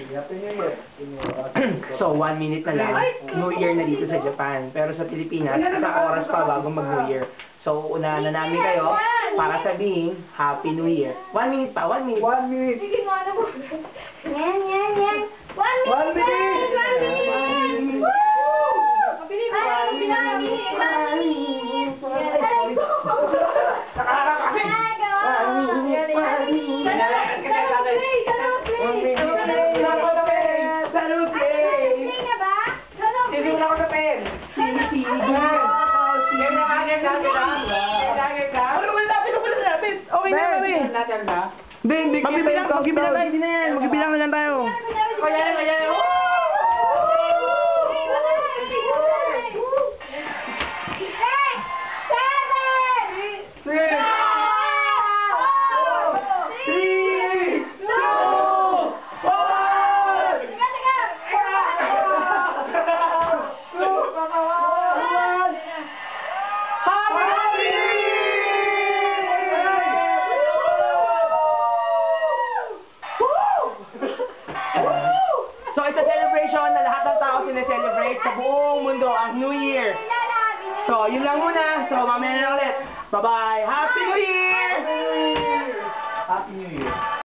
Happy New Year. So, 1 minute na lang, New Year na dito sa Japan. Pero sa Pilipinas, isang oras pa bago mag-New Year. So, unahan na namin kayo para sabihin, Happy New Year. 1 minute pa, 1 minute. 1 minute. Sige nga na mo. Yan, yan, yan. 1 minute! 1 minute! 1 minute! Woo! Mabilis! Ay, pinamili! 1 minute! Aray ko! Nakakakasing! 1 minute! 1 minute! Sisimula ko sa pen! Okay na kami. Hindi, magbibilang tayo, hindi na yan. Magbibilang na lang tayo. So, it's a celebration na lahat ng tao sineselebrate sa buong mundo ang New Year. So, yun lang muna. So, mamaya na ulit. Bye-bye. Happy New Year! Happy New Year!